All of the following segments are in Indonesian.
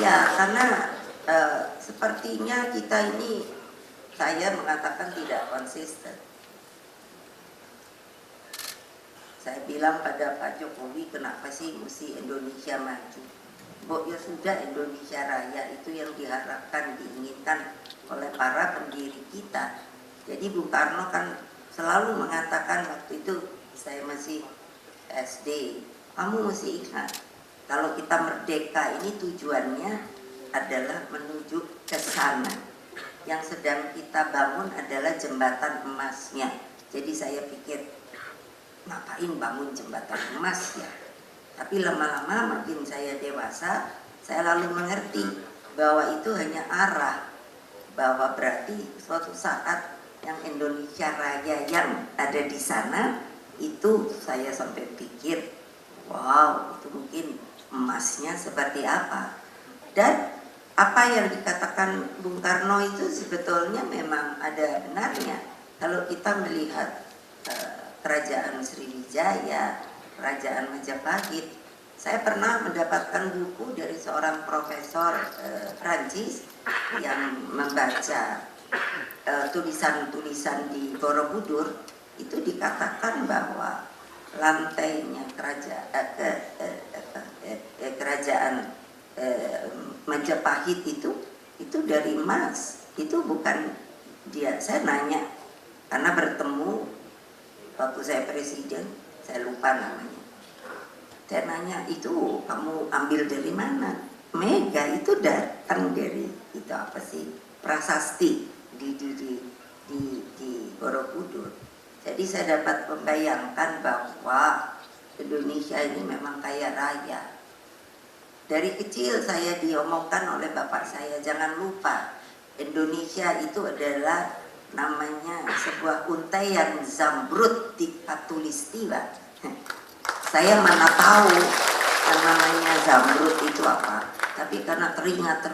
Ya, karena sepertinya kita ini, saya mengatakan tidak konsisten. Saya bilang pada Pak Jokowi, kenapa sih mesti Indonesia maju? Ya sudah, Indonesia Raya itu yang diharapkan, diinginkan oleh para pendiri kita. Jadi Bung Karno kan selalu mengatakan waktu itu, saya masih SD, kamu mesti ingat, kalau kita merdeka ini tujuannya adalah menuju ke sana. Yang sedang kita bangun adalah jembatan emasnya. Jadi saya pikir, ngapain bangun jembatan emas ya? Tapi lama-lama makin saya dewasa, saya lalu mengerti bahwa itu hanya arah, bahwa berarti suatu saat yang Indonesia Raya yang ada di sana, itu saya sampai pikir, wow, itu mungkin emasnya seperti apa. Dan apa yang dikatakan Bung Karno itu sebetulnya memang ada benarnya. Kalau kita melihat Kerajaan Sriwijaya, Kerajaan Majapahit, saya pernah mendapatkan buku dari seorang profesor Prancis yang membaca tulisan-tulisan di Borobudur. Itu dikatakan bahwa lantainya kerajaan Majapahit itu dari emas. Itu bukan dia. Saya nanya karena bertemu waktu saya presiden, saya lupa namanya. Saya nanya, itu kamu ambil dari mana? Mega itu datang dari itu apa sih? Prasasti di Borobudur. Jadi saya dapat membayangkan bahwa Indonesia ini memang kaya raya. Dari kecil saya diomongkan oleh bapak saya, jangan lupa Indonesia itu adalah namanya sebuah untaian zamrud di Katulistiwa. Saya mana tahu yang namanya zamrud itu apa. Tapi karena teringat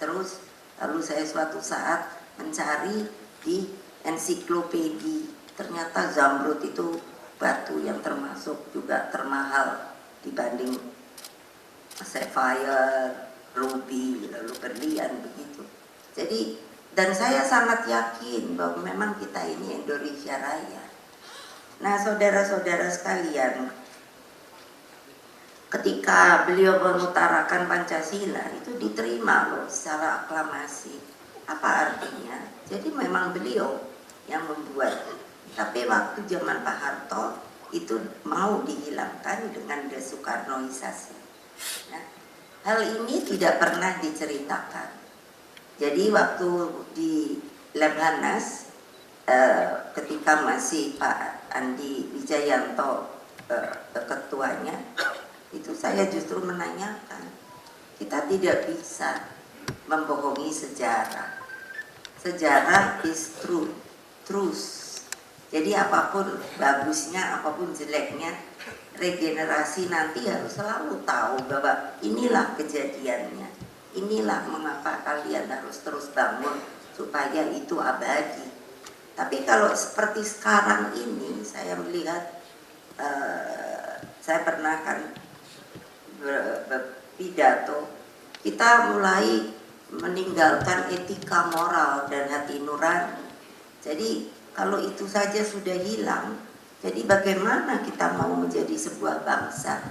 terus, lalu saya suatu saat mencari di ensiklopedi. Ternyata zamrud itu batu yang termasuk juga termahal dibanding sapphire, ruby, lalu berlian begitu. Jadi, dan saya sangat yakin bahwa memang kita ini Indonesia Raya. Nah, saudara-saudara sekalian, ketika beliau mengutarakan Pancasila itu diterima loh secara aklamasi. Apa artinya? Jadi memang beliau yang membuat. Tapi waktu zaman Pak Harto itu mau dihilangkan dengan desoekarnoisasi. Nah, hal ini tidak pernah diceritakan. Jadi waktu di Lemhanas ketika masih Pak Andi Wijayanto ketuanya, itu saya justru menanyakan, kita tidak bisa membohongi sejarah. Sejarah is truth. Jadi apapun bagusnya, apapun jeleknya, regenerasi nanti harus selalu tahu bahwa inilah kejadiannya. Inilah mengapa kalian harus terus bangun supaya itu abadi. Tapi kalau seperti sekarang ini, saya melihat, saya pernah kan berpidato, kita mulai meninggalkan etika moral dan hati nurani. Jadi kalau itu saja sudah hilang, jadi bagaimana kita mau menjadi sebuah bangsa